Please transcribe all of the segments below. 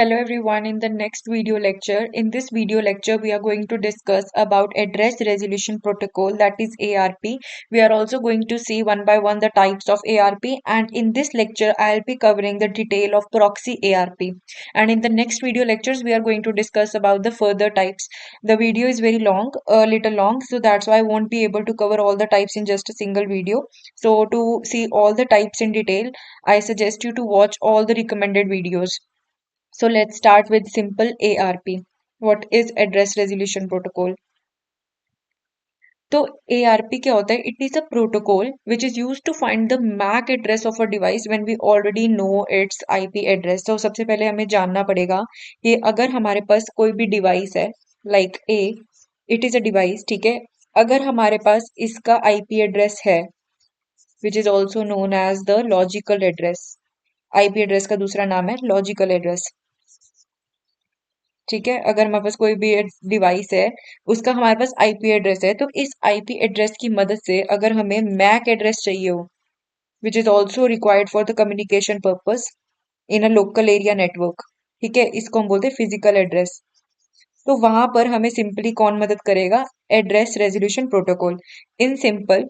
Hello everyone, in the next video lecture. In this video lecture, we are going to discuss about Address Resolution Protocol, that is ARP. We are also going to see one by one the types of ARP, and in this lecture, I'll be covering the detail of proxy ARP. And in the next video lectures, we are going to discuss about the further types. The video is very long, a little long, so that's why I won't be able to cover all the types in just a single video. So to see all the types in detail, I suggest you to watch all the recommended videos. So let's start with simple ARP. What is Address Resolution Protocol? तो ARP क्या होता है? It is a protocol which is used to find the MAC address of a device when we already know its IP address. तो सबसे पहले हमें जानना पड़ेगा कि अगर हमारे पास कोई भी डिवाइस है, like A, it is a device, ठीक है? अगर हमारे पास इसका IP एड्रेस है, which is also known as the logical address. IP address का दूसरा नाम है लॉजिकल एड्रेस. ठीक है, अगर हमारे पास कोई भी डिवाइस है, उसका हमारे पास आईपी एड्रेस है, तो इस आईपी एड्रेस की मदद से अगर हमें मैक एड्रेस चाहिए हो, which is also required for the communication purpose in a local area network, ठीक है, इसको हम बोलते हैं फिजिकल एड्रेस. तो वहां पर हमें सिंपली कौन मदद करेगा? Address resolution protocol. In simple,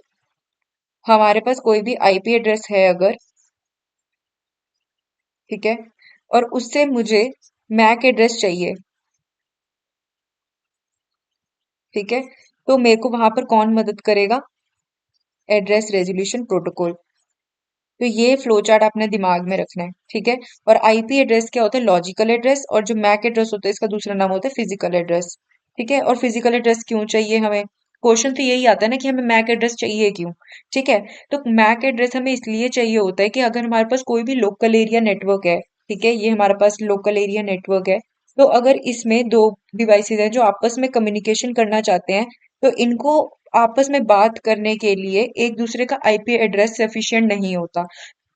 हमारे पास कोई भी आईपी एड्रेस है अगर, ठीक है, और उससे मुझे मैक एड्रेस चाहिए, ठीक है, तो मेरे को वहां पर कौन मदद करेगा? Address resolution protocol. तो ये फ्लो चार्ट आपने दिमाग में रखना है, ठीक है. और आईपी एड्रेस क्या होता है? Logical address. और जो मैक एड्रेस होता है, इसका दूसरा नाम होता है फिजिकल एड्रेस, ठीक है. और फिजिकल एड्रेस क्यों चाहिए हमें? क्वेश्चन तो यही आता है ना कि हमें मैक एड्रेस चाहिए क्यों, ठीक है. तो मैक एड्रेस हमें इसलिए चाहिए होता है कि अगर हमारे पास कोई भी लोकल एरिया नेटवर्क है, ठीक है, ये हमारे पास लोकल एरिया नेटवर्क है, तो अगर इसमें दो डिवाइसेज हैं जो आपस में कम्युनिकेशन करना चाहते हैं, तो इनको आपस में बात करने के लिए एक दूसरे का आईपी एड्रेस सफिशिएंट नहीं होता.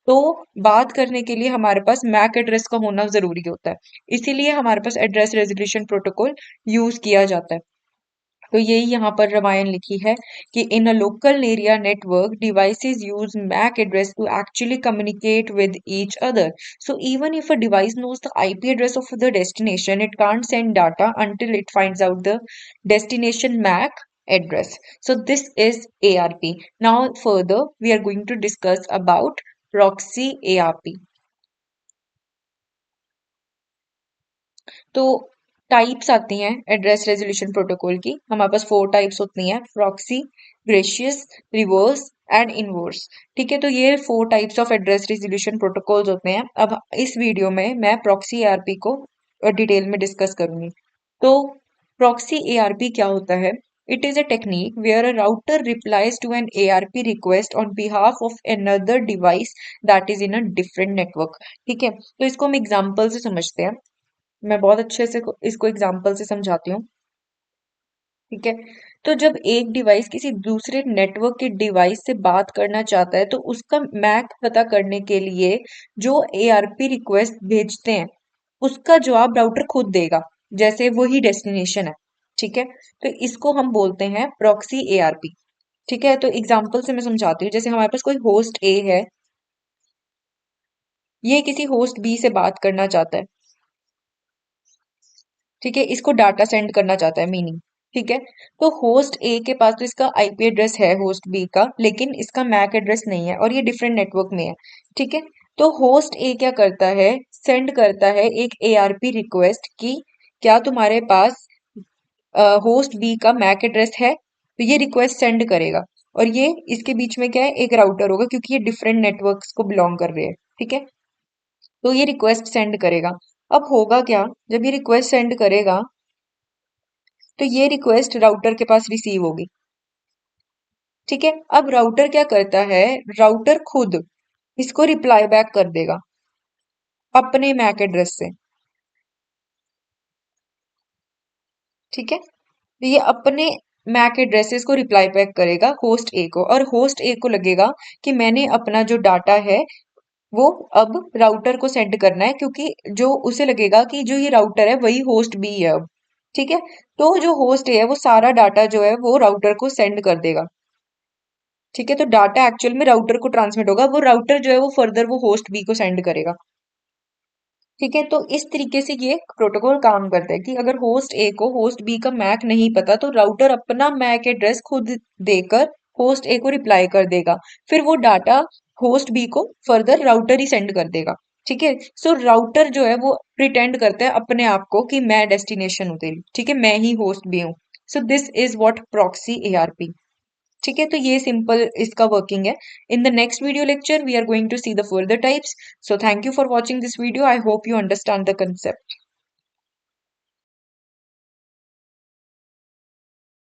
तो बात करने के लिए हमारे पास मैक एड्रेस का होना जरूरी होता है. इसीलिए हमारे पास एड्रेस रेजोल्यूशन प्रोटोकॉल यूज किया जाता है. तो यही यहाँ पर रामायण लिखी है कि in a local area network devices use MAC address to actually communicate with each other. So even if a device knows the IP address of the destination, it can't send data until it finds out the destination MAC address. So this is ARP. Now further we are going to discuss about proxy ARP. तो types आती हैं address resolution protocol की. हमारे पास 4 types होती हैं: proxy, gracious, reverse and inverse. ठीक है, तो ये 4 types of address resolution protocols होते हैं. अब इस वीडियो में मैं प्रॉक्सी एआरपी को डिटेल में डिस्कस करूंगी. तो प्रॉक्सी एआरपी क्या होता है? It is a technique where a router replies to an ARP request on behalf of another device that is in a different network. ठीक है, तो इसको हम एग्जांपल से समझते हैं. मैं बहुत अच्छे से इसको एग्जांपल से समझाती हूँ. ठीक है, तो जब एक डिवाइस किसी दूसरे नेटवर्क के डिवाइस से बात करना चाहता है, तो उसका मैक पता करने के लिए जो एआरपी रिक्वेस्ट भेजते हैं, उसका जवाब राउटर खुद देगा, जैसे वही डेस्टिनेशन है. ठीक है, तो इसको हम बोलते हैं प्रॉक्सी एआरपी. ठीक है, तो एग्जांपल से मैं समझाती हूँ. जैसे हमारे पास कोई होस्ट ए है, ये किसी होस्ट बी से बात करना चाहता है. ठीक है, इसको डाटा सेंड करना चाहता है, मीनिंग. ठीक है, तो होस्ट ए के पास तो इसका आईपी एड्रेस है होस्ट बी का, लेकिन इसका मैक एड्रेस नहीं है और ये डिफरेंट नेटवर्क में है. ठीक है, तो होस्ट ए क्या करता है? सेंड करता है एक एआरपी रिक्वेस्ट की क्या तुम्हारे पास होस्ट बी का मैक एड्रेस है. तो ये रिक्वेस्ट सेंड करेगा, और ये इसके बीच में क्या है? एक राउटर होगा, क्योंकि ये डिफरेंट नेटवर्क्स को बिलोंग कर रहे हैं. ठीक है, तो ये रिक्वेस्ट सेंड करेगा. अब होगा क्या? जब ये रिक्वेस्ट सेंड करेगा, तो ये रिक्वेस्ट राउटर के पास रिसीव होगी. ठीक है, अब राउटर क्या करता है? राउटर खुद इसको रिप्लाई बैक कर देगा अपने मैक एड्रेस से. ठीक है, तो ये अपने मैक एड्रेस से इसको रिप्लाई बैक करेगा होस्ट ए को, और होस्ट ए को लगेगा कि मैंने अपना जो डाटा है वो अब राउटर को सेंड करना है, क्योंकि जो उसे लगेगा कि जो ये राउटर है वही होस्ट बी है अब. ठीक है, तो जो होस्ट ए है वो सारा डाटा जो है वो राउटर को सेंड कर देगा. ठीक है, तो डाटा एक्चुअल में राउटर को ट्रांसमिट होगा, वो राउटर जो है वो फर्दर वो होस्ट बी को सेंड करेगा. ठीक है। तो इस तरीके से ये प्रोटोकॉल काम करता है कि अगर होस्ट ए को होस्ट बी का मैक नहीं पता तो राउटर अपना मैक एड्रेस खुद देकर होस्ट ए को रिप्लाई कर देगा, फिर वो डाटा होस्ट बी को फर्दर राउटर ही सेंड कर देगा। ठीक है। सो राउटर जो है वो प्रिटेंड करता है अपने आप को कि मैं डेस्टिनेशन हूँ तेरी, ठीक है, मैं ही होस्ट भी हूँ। So this is what proxy ARP. ठीक है। तो ये सिंपल इसका वर्किंग है। In the next video lecture we are going to see the further types. So thank you for watching this video. I hope you understand the concept.